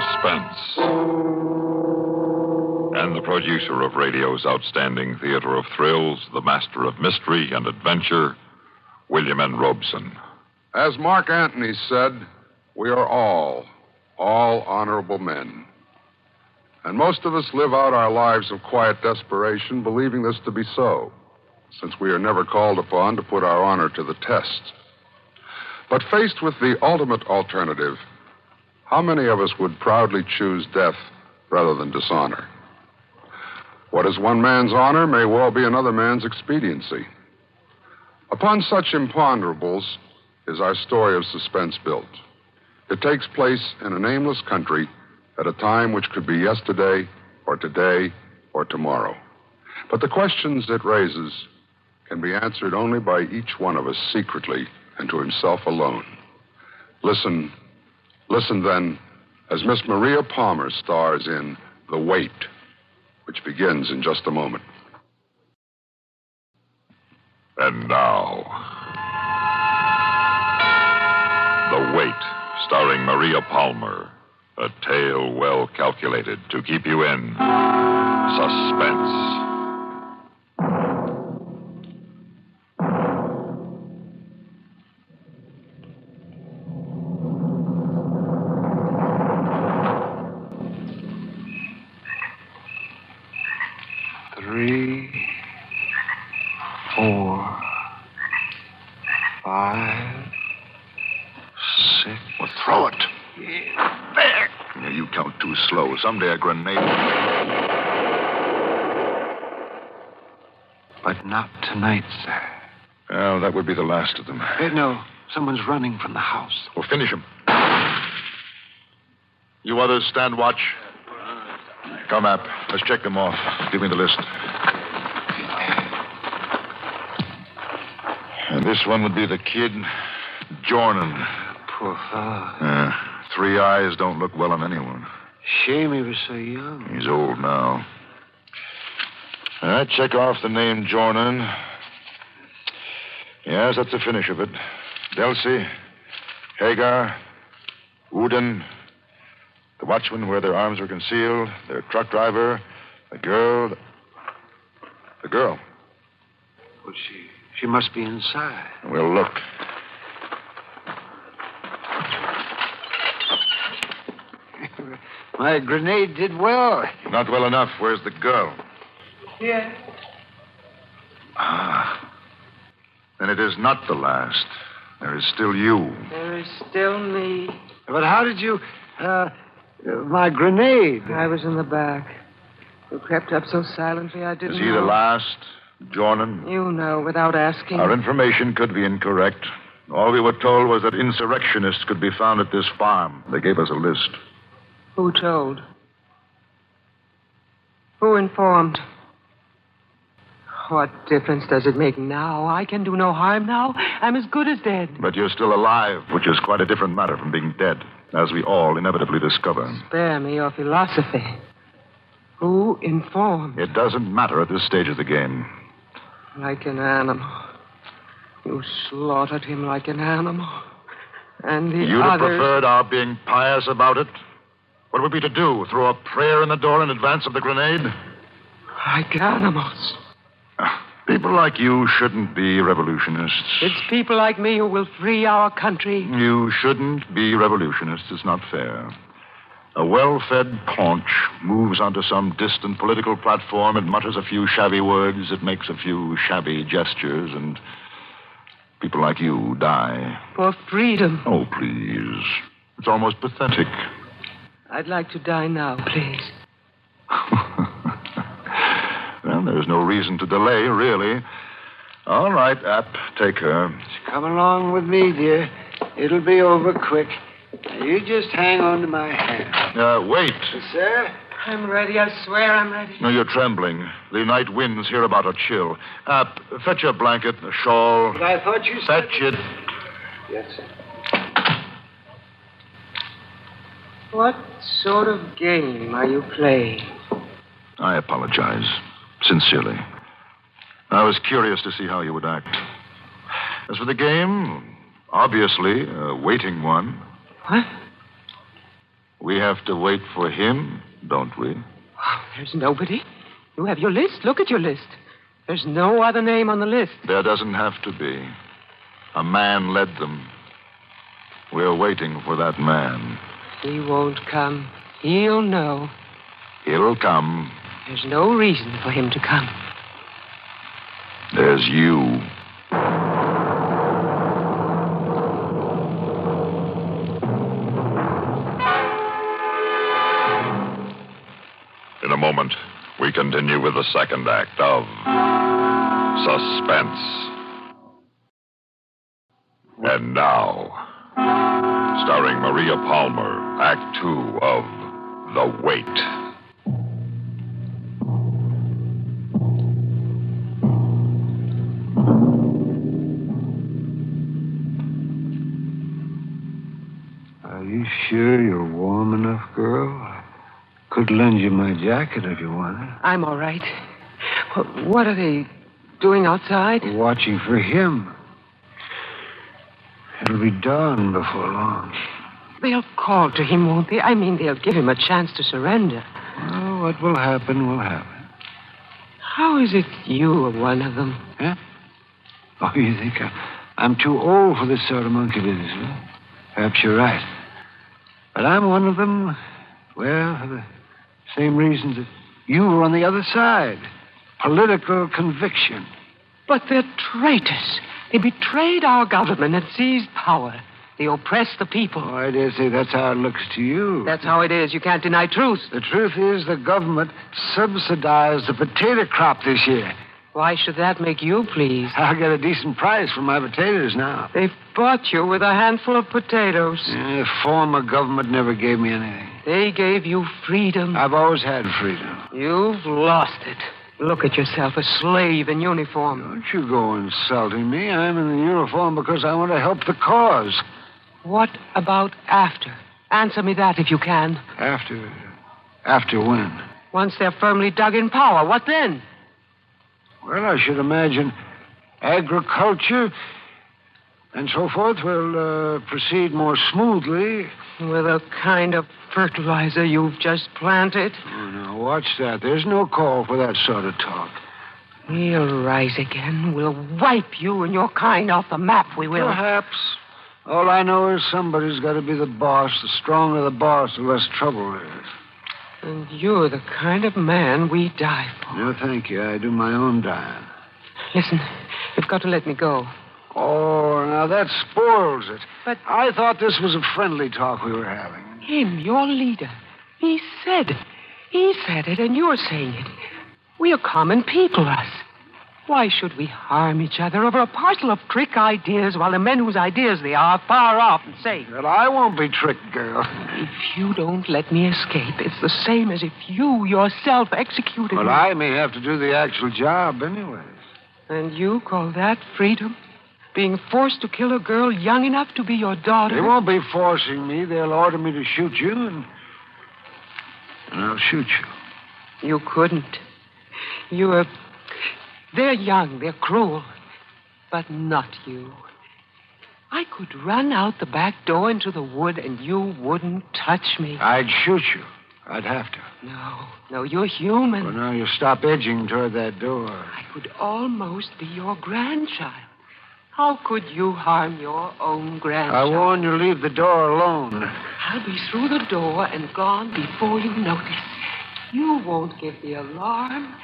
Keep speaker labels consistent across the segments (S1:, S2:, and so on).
S1: Suspense. And the producer of radio's outstanding theater of thrills, the master of mystery and adventure, William N. Robeson.
S2: As Mark Antony said, we are all honorable men. And most of us live out our lives of quiet desperation, believing this to be so, since we are never called upon to put our honor to the test. But faced with the ultimate alternative, how many of us would proudly choose death rather than dishonor? What is one man's honor may well be another man's expediency. Upon such imponderables is our story of suspense built. It takes place in a nameless country at a time which could be yesterday or today or tomorrow. But the questions it raises can be answered only by each one of us secretly and to himself alone. Listen then, as Miss Maria Palmer stars in The Wait, which begins in just a moment.
S1: And now, The Wait, starring Maria Palmer. A tale well calculated to keep you in suspense.
S3: Three, 4, 5, 6.
S4: Well, throw it.
S3: There.
S4: Yeah, you count too slow. Someday a grenade.
S3: But not tonight, sir.
S4: Well, that would be the last of them.
S3: No, someone's running from the house.
S4: Well, finish him. You others stand watch. Come, App. Let's check them off. Give me the list. And this one would be the kid, Jornan.
S3: Poor fellow.
S4: 3 eyes don't look well on anyone.
S3: Shame he was so young.
S4: He's old now. All right, check off the name Jornan. Yes, that's the finish of it. Delsey, Hagar, Uden, the watchman where their arms were concealed, their truck driver, the girl. The girl.
S3: Well, she must be inside.
S4: We'll look.
S3: My grenade did well.
S4: Not well enough. Where's the girl?
S3: Here.
S4: Then it is not the last. There is still you.
S5: There is still me.
S3: But how did you... my grenade.
S5: I was in the back. You crept up so silently I didn't
S4: Is he
S5: know.
S4: the last, Jornan?
S5: You know, without asking.
S4: Our information could be incorrect. All we were told was that insurrectionists could be found at this farm. They gave us a list.
S5: Who told? Who informed? What difference does it make now? I can do no harm now. I'm as good as dead.
S4: But you're still alive, which is quite a different matter from being dead, as we all inevitably discover.
S5: Spare me your philosophy. Who informed?
S4: It doesn't matter at this stage of the game.
S5: Like an animal. You slaughtered him like an animal. And the
S4: You'd have
S5: others...
S4: preferred our being pious about it? What would we to do? Throw a prayer in the door in advance of the grenade?
S5: Like animals.
S4: People like you shouldn't be revolutionists.
S5: It's people like me who will free our country.
S4: You shouldn't be revolutionists. It's not fair. A well-fed paunch moves onto some distant political platform. It mutters a few shabby words. It makes a few shabby gestures. And people like you die.
S5: For freedom.
S4: Oh, please. It's almost pathetic.
S5: I'd like to die now, please.
S4: Well, there's no reason to delay, really. All right, App, take her.
S3: Come along with me, dear. It'll be over quick. Now, you just hang on to my hand.
S4: Wait.
S3: Sir?
S5: I'm ready. I swear I'm ready.
S4: No, you're trembling. The night winds here about a chill. App, fetch a blanket, a shawl.
S3: But I thought you said...
S4: Fetch it.
S3: Yes, sir.
S5: What sort of game are you playing?
S4: I apologize. Sincerely. I was curious to see how you would act. As for the game, obviously a waiting one.
S5: What?
S4: We have to wait for him, don't we?
S5: Oh, there's nobody. You have your list. Look at your list. There's no other name on the list.
S4: There doesn't have to be. A man led them. We're waiting for that man.
S5: He won't come. He'll know.
S4: He'll come.
S5: There's no reason for him to come.
S4: There's you.
S1: In a moment, we continue with the second act of Suspense. And now, starring Maria Palmer, Act 2 of The Wait.
S3: Are you sure you're warm enough, girl? I could lend you my jacket if you wanted.
S5: I'm all right. What are they doing outside?
S3: Watching for him. It'll be dawn before long.
S5: They'll call to him, won't they? I mean, they'll give him a chance to surrender.
S3: Well, what will happen will happen.
S5: How is it you are one of them?
S3: Huh? Oh, you think I'm too old for this sort of monkey business, huh? Perhaps you're right. But I'm one of them, well, for the same reasons that you were on the other side. Political conviction.
S5: But they're traitors. They betrayed our government and seized power. They oppress the people.
S3: Oh, I dare say that's how it looks to you.
S5: That's how it is. You can't deny truth.
S3: The truth is the government subsidized the potato crop this year.
S5: Why should that make you pleased?
S3: I'll get a decent price for my potatoes now.
S5: They've bought you with a handful of potatoes.
S3: The former government never gave me anything.
S5: They gave you freedom.
S3: I've always had freedom.
S5: You've lost it. Look at yourself, a slave in uniform.
S3: Don't you go insulting me. I'm in the uniform because I want to help the cause.
S5: What about after? Answer me that if you can.
S3: After when?
S5: Once they're firmly dug in power, what then?
S3: Well, I should imagine agriculture and so forth will proceed more smoothly.
S5: With a kind of fertilizer you've just planted.
S3: Oh, now, watch that. There's no call for that sort of talk.
S5: We'll rise again. We'll wipe you and your kind off the map, we will.
S3: Perhaps. All I know is somebody's got to be the boss. The stronger the boss, the less trouble there is.
S5: And you're the kind of man we die for.
S3: No, thank you. I do my own dying.
S5: Listen, you've got to let me go.
S3: Oh, now that spoils it.
S5: But
S3: I thought this was a friendly talk we were having.
S5: him, your leader, he said it, and you're saying it. We are common people, us. Why should we harm each other over a parcel of trick ideas while the men whose ideas they are far off and safe?
S3: Well, I won't be tricked, girl.
S5: If you don't let me escape, it's the same as if you yourself executed me.
S3: But I may have to do the actual job anyways.
S5: And you call that freedom? Being forced to kill a girl young enough to be your daughter?
S3: They won't be forcing me. They'll order me to shoot you, and I'll shoot you.
S5: You couldn't. They're young, they're cruel, but not you. I could run out the back door into the wood, and you wouldn't touch me.
S3: I'd shoot you. I'd have to.
S5: No, you're human.
S3: Well, now you stop edging toward that door.
S5: I could almost be your grandchild. How could you harm your own grandchild?
S3: I warn you, leave the door alone.
S5: I'll be through the door and gone before you notice. You won't give the alarm.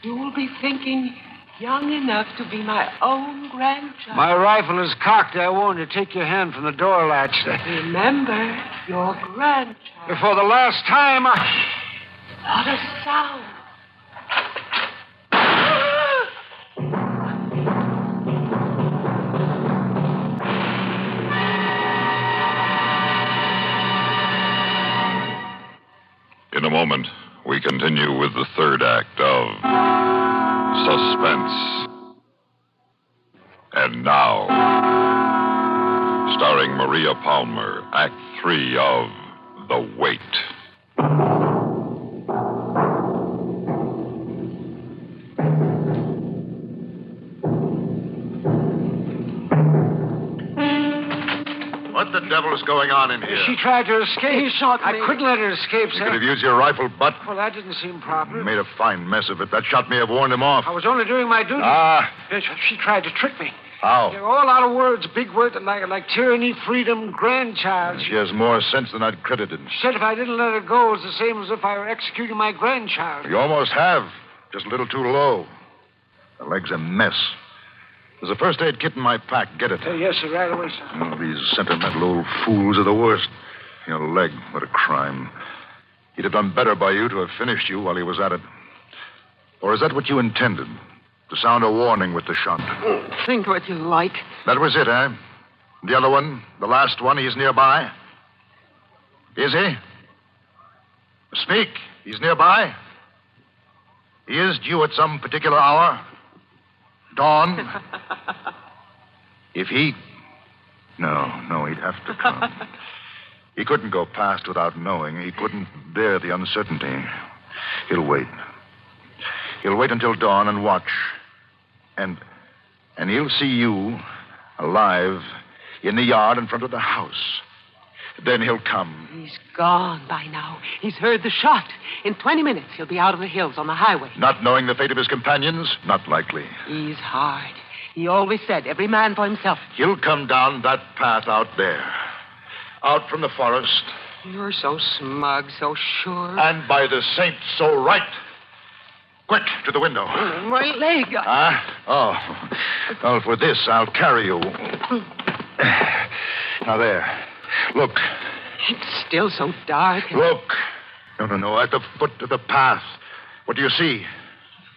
S5: You will be thinking, young enough to be my own grandchild.
S3: My rifle is cocked. I warn you, take your hand from the door latch.
S5: Remember, your grandchild.
S3: For the last time,
S5: Not a sound.
S1: In a moment, we continue with the third act of Suspense. And now, starring Maria Palmer, Act 3 of The Wait.
S4: What the devil is going on in here?
S3: She tried to escape.
S5: He shot me.
S3: I couldn't let her escape,
S4: You
S3: sir.
S4: could have used your rifle butt.
S3: Well, that didn't seem proper.
S4: You made a fine mess of it. That shot may have warned him off.
S3: I was only doing my duty.
S4: Ah,
S3: She tried to trick me.
S4: how?
S3: They're all out of words, big words like tyranny, freedom, grandchild.
S4: She has more sense than I'd credited.
S3: She said if I didn't let her go, it was the same as if I were executing my grandchild.
S4: You almost have. Just a little too low. The leg's a mess. There's a first aid kit in my pack. Get it.
S3: Yes, sir, right away, sir.
S4: Oh, these sentimental old fools are the worst. Your leg, what a crime. He'd have done better by you to have finished you while he was at it. Or is that what you intended? To sound a warning with the shot?
S5: Think what you like.
S4: That was it, eh? The other one, the last one, he's nearby? Is he? Speak. He's nearby? He is due at some particular hour? Dawn? If he... No, he'd have to come. He couldn't go past without knowing. He couldn't bear the uncertainty. He'll wait. He'll wait until dawn and watch. And he'll see you, alive, in the yard in front of the house. Then he'll come.
S5: He's gone by now. He's heard the shot. In 20 minutes, he'll be out of the hills on the highway.
S4: Not knowing the fate of his companions? Not likely.
S5: He's hard. He always said, every man for himself.
S4: He'll come down that path out there. Out from the forest.
S5: You're so smug, so sure.
S4: And by the saints, so right. Quick, to the window.
S5: My leg.
S4: Oh. Well, for this, I'll carry you. Now, there. Look.
S5: It's still so dark.
S4: Look. No. At the foot of the path. What do you see?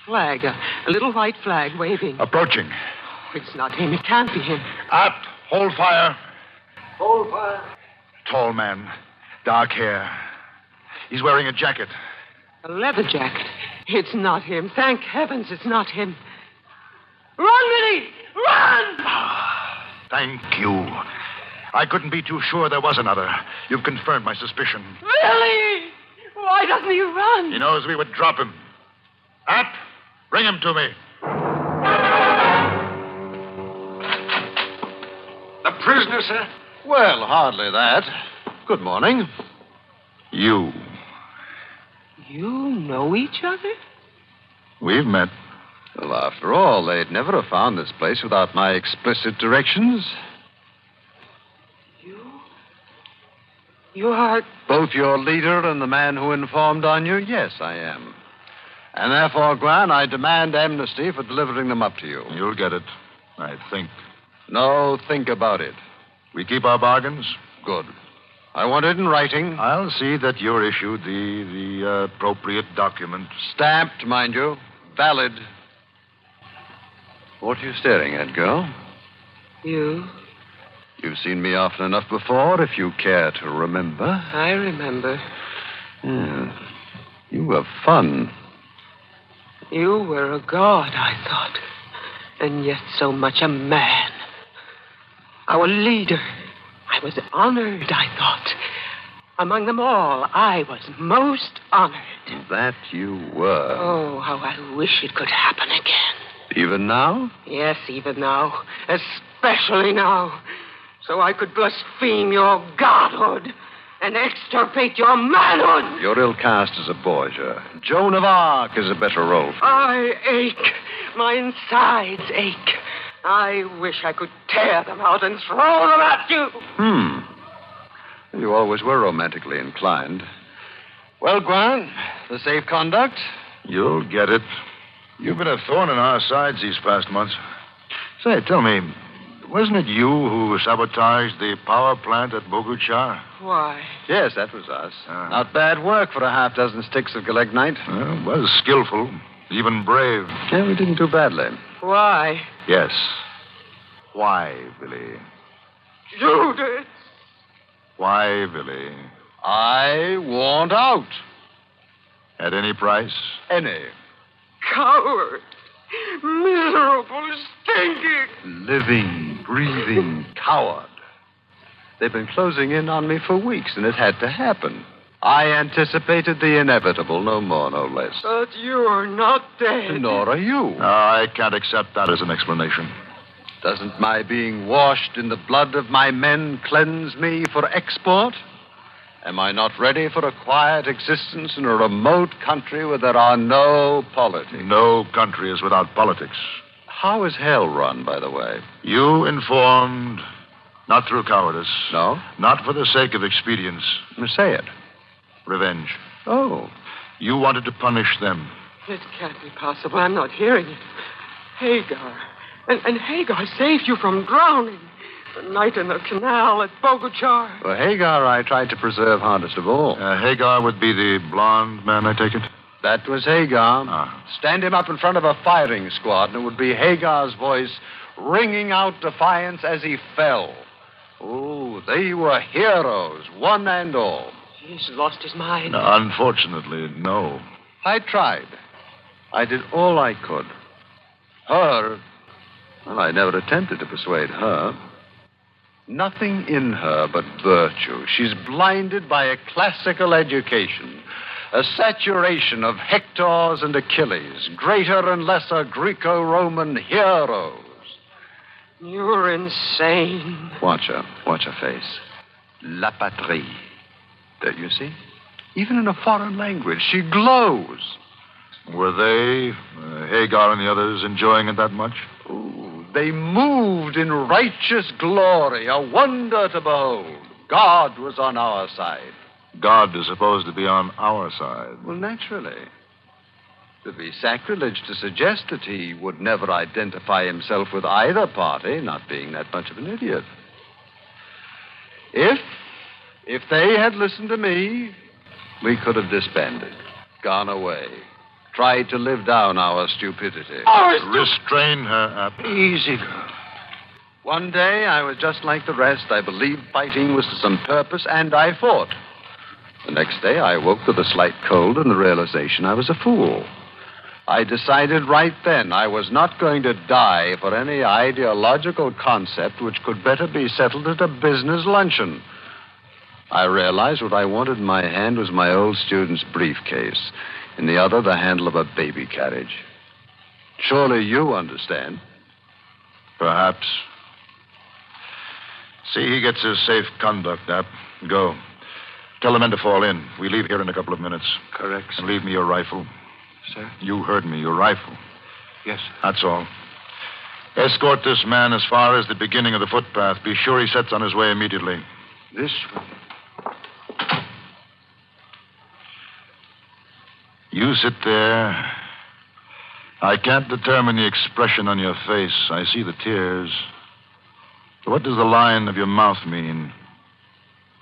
S5: Flag. A little white flag waving.
S4: Approaching.
S5: It's not him. It can't be him.
S4: Up. Hold fire.
S3: Hold fire.
S4: Tall man. Dark hair. He's wearing a jacket.
S5: A leather jacket. It's not him. Thank heavens it's not him. Run, Minnie! Run!
S4: Thank you. I couldn't be too sure there was another. You've confirmed my suspicion.
S5: Billy! Why doesn't he run?
S4: He knows we would drop him. Up! Bring him to me.
S3: The prisoner, sir?
S6: Well, hardly that. Good morning.
S4: You.
S5: You know each other?
S4: We've met.
S6: Well, after all, they'd never have found this place without my explicit directions.
S5: You are...
S6: Both your leader and the man who informed on you? Yes, I am. And therefore, Gran, I demand amnesty for delivering them up to you.
S4: You'll get it, I think.
S6: No, think about it.
S4: We keep our bargains?
S6: Good. I want it in writing.
S4: I'll see that you're issued the appropriate document.
S6: Stamped, mind you. Valid. What are you staring at, girl?
S5: You?
S6: You've seen me often enough before, if you care to remember.
S5: I remember.
S6: Yeah. You were fun.
S5: You were a god, I thought. And yet so much a man. Our leader. I was honored, I thought. Among them all, I was most honored.
S6: That you were.
S5: Oh, how I wish it could happen again.
S6: Even now?
S5: Yes, even now. Especially now. So I could blaspheme your godhood and extirpate your manhood.
S6: You're ill cast as a boy, sir. Joan of Arc is a better role for you.
S5: I ache. My insides ache. I wish I could tear them out and throw them at you.
S6: You always were romantically inclined. Well, Gran, the safe conduct?
S4: You'll get it. You've been a thorn in our sides these past months. Say, tell me, wasn't it you who sabotaged the power plant at Boguchar?
S5: Why?
S6: Yes, that was us. Not bad work for a half dozen sticks of gelignite.
S4: Well, it was skillful, even brave.
S6: Yeah, we didn't do badly.
S5: Why?
S4: Yes. Why, Billy?
S5: Judith.
S4: Why, Billy?
S6: I want out.
S4: At any price?
S6: Any.
S5: Coward. Miserable, stinking.
S6: Living, breathing coward. They've been closing in on me for weeks, and it had to happen. I anticipated the inevitable, no more, no less.
S5: But you're not dead.
S6: Nor are you.
S4: No, I can't accept that as an explanation.
S6: Doesn't my being washed in the blood of my men cleanse me for export? Am I not ready for a quiet existence in a remote country where there are no politics?
S4: No country is without politics.
S6: How is hell run, by the way?
S4: You informed, not through cowardice.
S6: No?
S4: Not for the sake of expedience.
S6: Say it.
S4: Revenge.
S6: Oh.
S4: You wanted to punish them.
S5: It can't be possible. I'm not hearing it. Hagar. And Hagar saved you from drowning. The night in the canal at Bogochar.
S6: Well, Hagar I tried to preserve hardest of all.
S4: Hagar would be the blonde man, I take it?
S6: That was Hagar.
S4: Ah.
S6: Stand him up in front of a firing squad, and it would be Hagar's voice ringing out defiance as he fell. Oh, they were heroes, one and all.
S5: He's lost his mind.
S4: No, unfortunately, no.
S6: I tried. I did all I could. Her, well, I never attempted to persuade her. Nothing in her but virtue. She's blinded by a classical education, a saturation of Hectors and Achilles, greater and lesser Greco-Roman heroes.
S5: You're insane.
S6: Watch her face. La patrie. Don't you see? Even in a foreign language, she glows.
S4: Were they, Hagar and the others, enjoying it that much?
S6: Ooh, they moved in righteous glory, a wonder to behold. God was on our side.
S4: God is supposed to be on our side.
S6: Well, naturally. It would be sacrilege to suggest that he would never identify himself with either party, not being that much of an idiot. If they had listened to me, we could have disbanded, gone away, tried to live down our stupidity.
S4: Restrain her, App.
S3: Easy, girl.
S6: One day, I was just like the rest. I believed fighting was to some purpose, and I fought. The next day, I woke with a slight cold and the realization I was a fool. I decided right then I was not going to die for any ideological concept which could better be settled at a business luncheon. I realized what I wanted in my hand was my old student's briefcase. In the other, the handle of a baby carriage. Surely you understand.
S4: Perhaps. See, he gets his safe conduct, App. Go. Tell the men to fall in. We leave here in a couple of minutes.
S3: Correct, sir.
S4: And leave me your rifle.
S3: Sir?
S4: You heard me, your rifle.
S3: Yes, sir.
S4: That's all. Escort this man as far as the beginning of the footpath. Be sure he sets on his way immediately.
S3: This way.
S4: You sit there. I can't determine the expression on your face. I see the tears. What does the line of your mouth mean?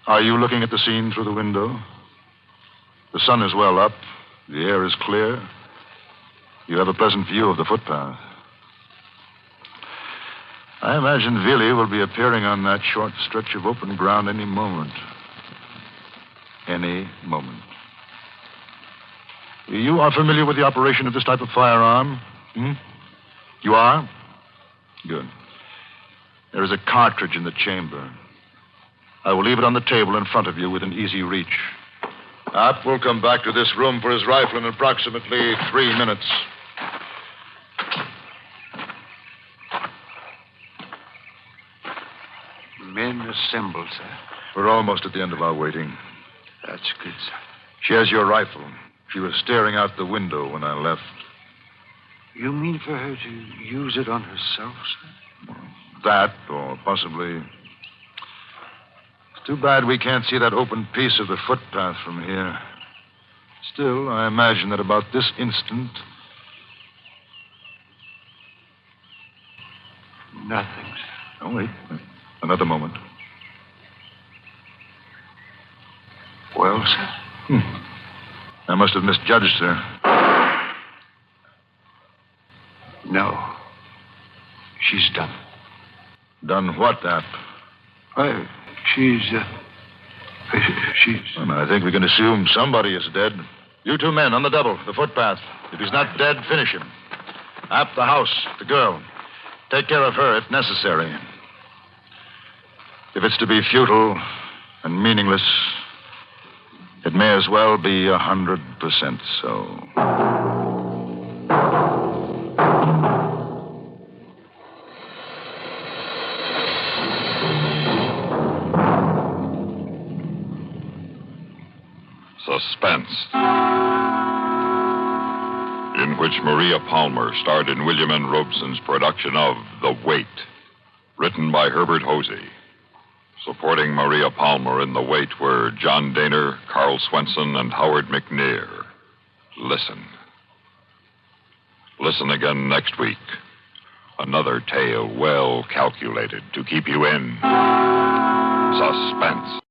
S4: Are you looking at the scene through the window? The sun is well up. The air is clear. You have a pleasant view of the footpath. I imagine Vili will be appearing on that short stretch of open ground any moment. Any moment. You are familiar with the operation of this type of firearm? You are? Good. There is a cartridge in the chamber. I will leave it on the table in front of you within easy reach. App will come back to this room for his rifle in approximately 3 minutes.
S3: Men assemble, sir.
S4: We're almost at the end of our waiting.
S3: That's good, sir.
S4: She has your rifle. She was staring out the window when I left.
S3: You mean for her to use it on herself, sir?
S4: That, or possibly... It's too bad we can't see that open piece of the footpath from here. Still, I imagine that about this instant...
S3: Nothing, sir.
S4: Oh, wait. Another moment.
S3: Well, sir?
S4: I must have misjudged her.
S3: No. She's done.
S4: Done what, App?
S3: Well, she's...
S4: Well, I think we can assume somebody is dead. You two men on the double, the footpath. If he's not dead, finish him. App, the house, the girl. Take care of her if necessary. If it's to be futile and meaningless, it may as well be 100% so.
S1: Suspense, in which Maria Palmer starred in William N. Robeson's production of The Wait, written by Herbert Hosey. Supporting Maria Palmer in The Wait were John Daner, Carl Swenson, and Howard McNear. Listen. Listen again next week. Another tale well calculated to keep you in suspense.